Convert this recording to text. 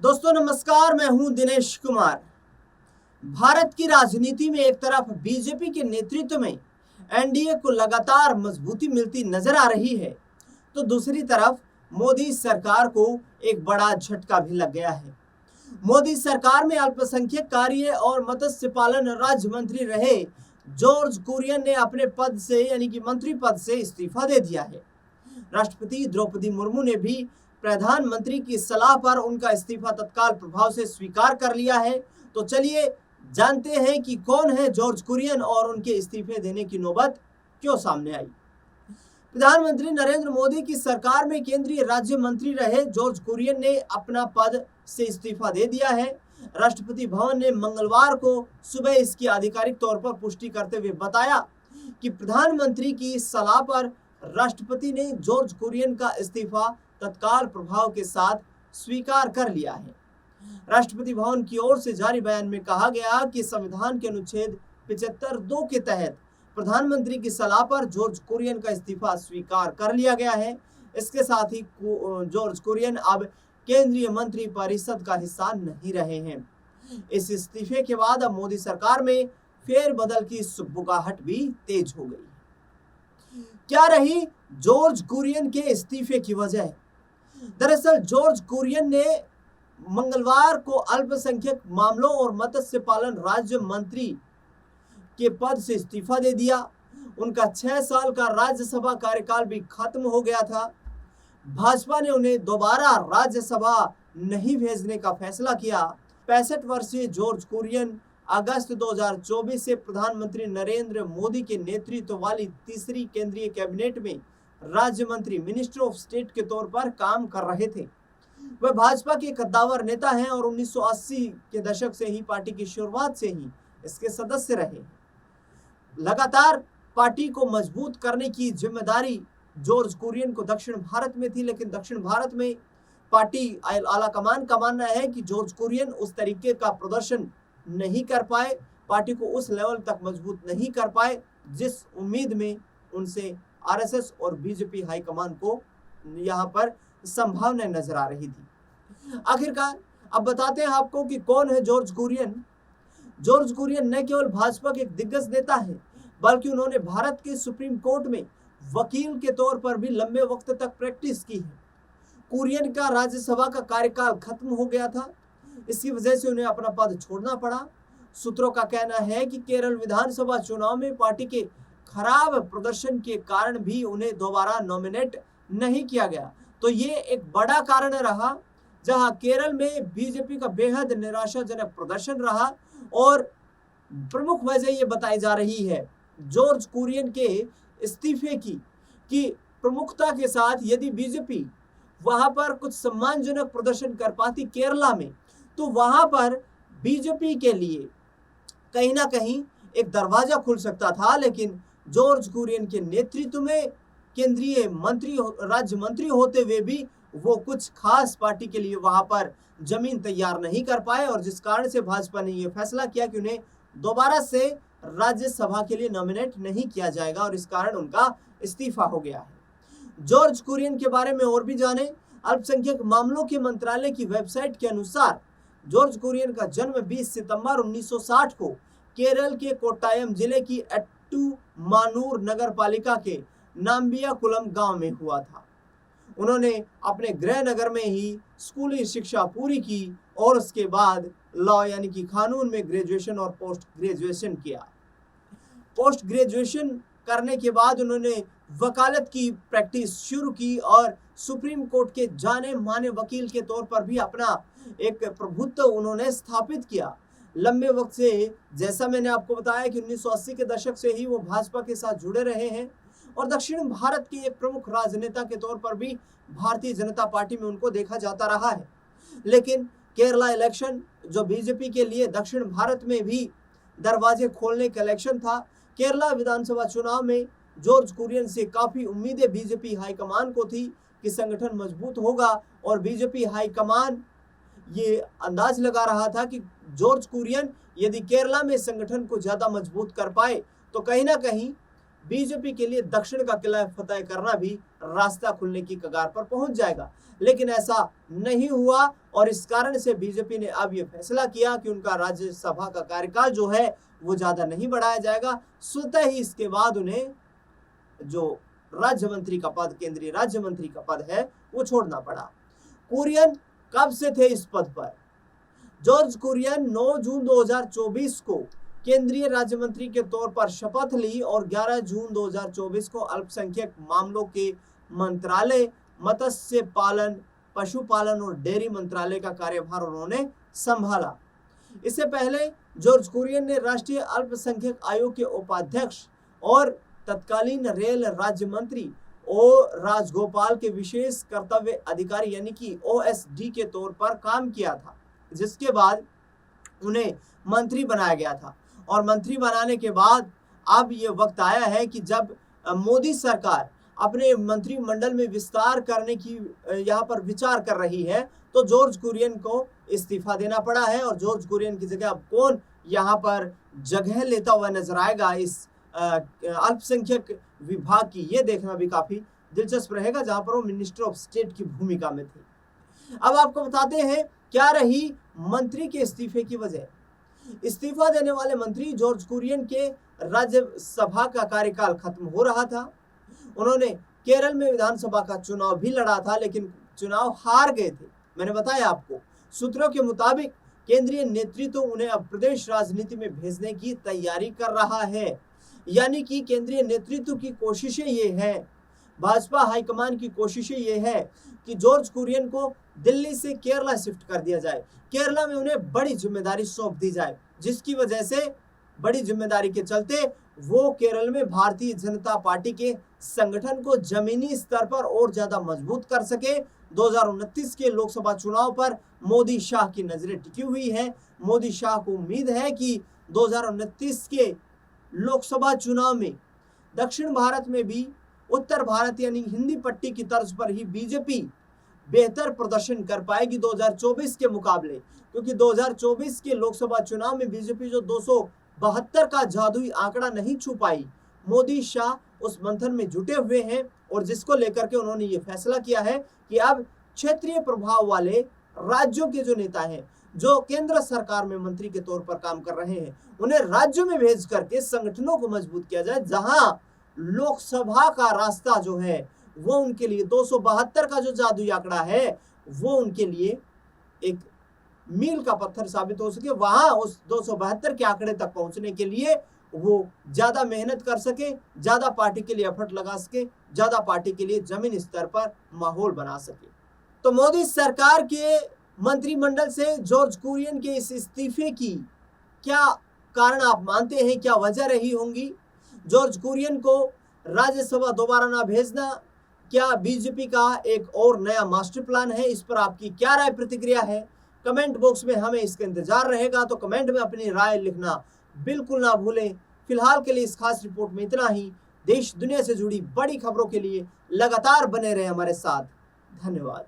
दोस्तों नमस्कार, मैं हूं दिनेश कुमार। भारत की राजनीति में एक तरफ बीजेपी के नेतृत्व में एनडीए को लगातार मजबूती मिलती नजर आ रही है, तो दूसरी तरफ मोदी सरकार को एक बड़ा झटका भी लग गया है। मोदी सरकार में अल्पसंख्यक कार्य और मत्स्य पालन राज्य मंत्री रहे जॉर्ज कुरियन ने अपने पद से यानी कि मंत्री पद से इस्तीफा दे दिया है। राष्ट्रपति द्रौपदी मुर्मू ने भी प्रधानमंत्री की सलाह पर उनका इस्तीफा तत्काल प्रभाव से स्वीकार कर लिया है। तो चलिए जानते हैं कि कौन है जॉर्ज कुरियन और उनके इस्तीफे देने की नौबत क्यों सामने आई। प्रधानमंत्री नरेंद्र मोदी की सरकार में केंद्रीय राज्य मंत्री रहे जॉर्ज कुरियन ने अपना पद से इस्तीफा दे दिया है। राष्ट्रपति भवन ने मंगलवार को सुबह इसकी आधिकारिक तौर पर पुष्टि करते हुए बताया कि प्रधानमंत्री की सलाह पर राष्ट्रपति ने जॉर्ज कुरियन का इस्तीफा तत्काल प्रभाव के साथ स्वीकार कर लिया है। राष्ट्रपति भवन की ओर से जारी बयान में कहा गया कि संविधान के अनुच्छेद 75(2) के तहत प्रधानमंत्री की सलाह पर जॉर्ज कुरियन का इस्तीफा स्वीकार कर लिया गया है। इसके साथ ही जॉर्ज कुरियन अब केंद्रीय मंत्री परिषद का हिस्सा नहीं रहे हैं। इस इस्तीफे के बाद अब मोदी सरकार में फेरबदल की सुगबुगाहट भी तेज हो गई। क्या रही जॉर्ज कुरियन के इस्तीफे की वजह? दरअसल जॉर्ज कुरियन ने मंगलवार को अल्पसंख्यक मामलों और मत्स्य पालन राज्य मंत्री के पद से इस्तीफा दे दिया। उनका 6 साल का राज्यसभा कार्यकाल भी खत्म हो गया था। भाजपा ने उन्हें दोबारा राज्यसभा नहीं भेजने का फैसला किया। 65 वर्षीय जॉर्ज कुरियन अगस्त 2024 से प्रधानमंत्री नरेंद्र मोदी के नेतृत्व वाली तीसरी केंद्रीय कैबिनेट में राज्य मंत्री मिनिस्टर ऑफ स्टेट के तौर पर काम कर रहे थे। वह भाजपा के कद्दावर नेता हैं और 1980 के दशक से ही पार्टी की शुरुआत से ही इसके सदस्य रहे। लगातार पार्टी को मजबूत करने की जिम्मेदारी जॉर्ज कुरियन को दक्षिण भारत में थी, लेकिन दक्षिण भारत में पार्टी आला कमान का मानना है कि जॉर्ज कुरियन उस तरीके का प्रदर्शन नहीं कर पाए, पार्टी को उस लेवल तक मजबूत नहीं कर पाए जिस उम्मीद में उनसे आरएसएस और बीजेपी हाईकमान को यहाँ पर संभावना नजर आ रही थी। आखिरकार अब बताते हैं आपको कि कौन है जॉर्ज कुरियन। जॉर्ज कुरियन न केवल भाजपा के दिग्गज नेता हैं, बल्कि उन्होंने भारत के सुप्रीम कोर्ट में वकील के तौर पर भी लंबे वक्त तक प्रैक्टिस की है। कुरियन का राज्यसभा का कार्यकाल खत्म हो गया था, इसकी वजह से उन्हें अपना पद छोड़ना पड़ा। सूत्रों का कहना है कि केरल विधानसभा चुनाव में पार्टी के खराब प्रदर्शन के कारण भी उन्हें दोबारा नॉमिनेट नहीं किया गया। तो ये एक बड़ा कारण रहा, जहां केरल में बीजेपी का बेहद निराशाजनक प्रदर्शन रहा और प्रमुख वजह ये बताई जा रही है जॉर्ज कुरियन के इस्तीफे की कि प्रमुखता के साथ यदि बीजेपी वहां पर कुछ सम्मानजनक प्रदर्शन कर पाती केरला में, तो वहां पर बीजेपी के लिए कहीं ना कहीं एक दरवाजा खुल सकता था। लेकिन जॉर्ज कुरियन के नेतृत्व में केंद्रीय मंत्री राज्य मंत्री होते हुए भी वो कुछ खास पार्टी के लिए वहां पर जमीन तैयार नहीं कर पाए, और जिस कारण से भाजपा ने यह फैसला किया कि उन्हें दोबारा से राज्यसभा के लिए नॉमिनेट नहीं किया जाएगा, और इस कारण उनका इस्तीफा हो गया है। जॉर्ज कुरियन के बारे में और भी जाने। अल्पसंख्यक मामलों के मंत्रालय की वेबसाइट के अनुसार जॉर्ज कुरियन का जन्म 20 सितंबर 1960 को केरल के कोट्टायम जिले की एट्टुमानूर नगर पालिका के नाम्बियाकुलम गांव में हुआ था। उन्होंने अपने गृह नगर में ही स्कूली शिक्षा पूरी की और उसके बाद लॉ यानी कि कानून में ग्रेजुएशन और पोस्ट ग्रेजुएशन किया। पोस्ट ग्रेजुएशन करने के बाद उन्होंने वकालत की प्रैक्टिस शुरू की और सुप्रीम कोर्ट के जाने माने वकील के तौर पर भी अपना एक प्रभुत्व उन्होंने स्थापित किया। लंबे वक्त से, जैसा मैंने आपको बताया कि 1980 के दशक से ही वो भाजपा के साथ जुड़े रहे हैं और दक्षिण भारत के एक प्रमुख राजनेता के तौर पर भी भारतीय जनता पार्टी में उनको देखा जाता रहा है। लेकिन केरला इलेक्शन जो बीजेपी के लिए दक्षिण भारत में भी दरवाजे खोलने का इलेक्शन था, केरला विधानसभा चुनाव में जॉर्ज कुरियन से काफी उम्मीदें बीजेपी हाईकमान को थी कि संगठन मजबूत होगा, और बीजेपी हाईकमान ये अंदाज लगा रहा था कि जॉर्ज कुरियन यदि केरला में संगठन को ज्यादा मजबूत कर पाए तो कहीं ना कहीं बीजेपी के लिए दक्षिण का किला फतेह करना भी रास्ता खुलने की कगार पर पहुंच जाएगा। लेकिन ऐसा नहीं हुआ और इस कारण से बीजेपी ने अब यह फैसला किया कि उनका राज्यसभा का कार्यकाल जो है वो ज्यादा नहीं बढ़ाया जाएगा। स्वतः ही इसके बाद उन्हें जो राज्य मंत्री का पद, केंद्रीय राज्य मंत्री का पद है, वो छोड़ना पड़ा। कुरियन कब से थे इस पद पर? जॉर्ज कुरियन 9 जून 2024 को केंद्रीय राज्य मंत्री के तौर पर शपथ ली और 11 जून 2024 को अल्पसंख्यक मामलों के मंत्रालय, मत्स्य पालन, पशुपालन और डेयरी मंत्रालय का कार्यभार उन्होंने संभाला। इससे पहले जॉर्ज कुरियन ने राष्ट्रीय अल्पसंख्यक आयोग के उपाध्यक्ष और तत्कालीन रेल राज्य मंत्री ओ राजगोपाल के विशेष कर्तव्य अधिकारी यानी कि OSD के तौर पर काम किया था, जिसके बाद उन्हें मंत्री बनाया गया था। और मंत्री बनाने के बाद अब ये वक्त आया है कि जब मोदी सरकार अपने मंत्रिमंडल में विस्तार करने की यहाँ पर विचार कर रही है, तो जॉर्ज कुरियन को इस्तीफा देना पड़ा है। और जॉर्ज कुरियन की जगह अब कौन यहाँ पर जगह लेता हुआ नजर आएगा इस अल्पसंख्यक विभाग की, ये देखना भी काफी दिलचस्प रहेगा, जहां पर वो मिनिस्टर ऑफ स्टेट की भूमिका में थे। अब आपको बताते हैं क्या रही मंत्री के इस्तीफे की वजह। इस्तीफा देने वाले मंत्री जॉर्ज कुरियन के राज्यसभा का कार्यकाल खत्म हो रहा था। उन्होंने केरल में विधानसभा का चुनाव भी लड़ा था, लेकिन चुनाव हार गए थे। मैंने बताया आपको, सूत्रों के मुताबिक केंद्रीय नेतृत्व उन्हें अब प्रदेश राजनीति में भेजने की तैयारी कर रहा है। यानी कि केंद्रीय नेतृत्व की कोशिशें ये हैं, भाजपा हाईकमान की कोशिशें ये है कि जॉर्ज कुरियन को दिल्ली से केरला शिफ्ट कर दिया जाए, केरला में उन्हें बड़ी जिम्मेदारी सौंप दी जाए, जिसकी वजह से बड़ी जिम्मेदारी के चलते वो केरल में भारतीय जनता पार्टी के संगठन को जमीनी स्तर पर और ज्यादा मजबूत कर सके। 2029 के लोकसभा चुनाव पर मोदी शाह की नजरें टिकी हुई है। मोदी शाह को उम्मीद है कि 2029 के लोकसभा चुनाव में दक्षिण भारत में भी उत्तर भारत यानी हिंदी पट्टी की तर्ज पर ही बीजेपी बेहतर प्रदर्शन कर पाएगी 2024 के मुकाबले, क्योंकि 2024 के लोकसभा चुनाव में बीजेपी जो 272 का जादुई आंकड़ा नहीं छू पाई, मोदी शाह उस मंथन में जुटे हुए हैं और जिसको लेकर के उन्होंने ये फैसला किया है कि अब क्षेत्रीय प्रभाव वाले राज्यों के जो नेता हैं, जो केंद्र सरकार में मंत्री के तौर पर काम कर रहे हैं, उन्हें राज्यों में भेज करके संगठनों को मजबूत किया जाए, जहां लोकसभा का रास्ता जो है वो उनके लिए 272 का जो जादुई आंकड़ा है वो उनके लिए एक मील का पत्थर साबित हो सके। वहां उस 272 के आंकड़े तक पहुंचने के लिए वो ज्यादा मेहनत कर सके, ज्यादा पार्टी के लिए एफर्ट लगा सके, ज्यादा पार्टी के लिए जमीन स्तर पर माहौल बना सके। तो मोदी सरकार के मंत्रिमंडल से जॉर्ज कुरियन के इस इस्तीफे की क्या कारण आप मानते हैं, क्या वजह रही होंगी? जॉर्ज कुरियन को राज्यसभा दोबारा ना भेजना क्या बीजेपी का एक और नया मास्टर प्लान है? इस पर आपकी क्या राय, प्रतिक्रिया है? कमेंट बॉक्स में हमें इसका इंतजार रहेगा, तो कमेंट में अपनी राय लिखना बिल्कुल ना भूलें। फिलहाल के लिए इस खास रिपोर्ट में इतना ही। देश दुनिया से जुड़ी बड़ी खबरों के लिए लगातार बने रहे हमारे साथ। धन्यवाद।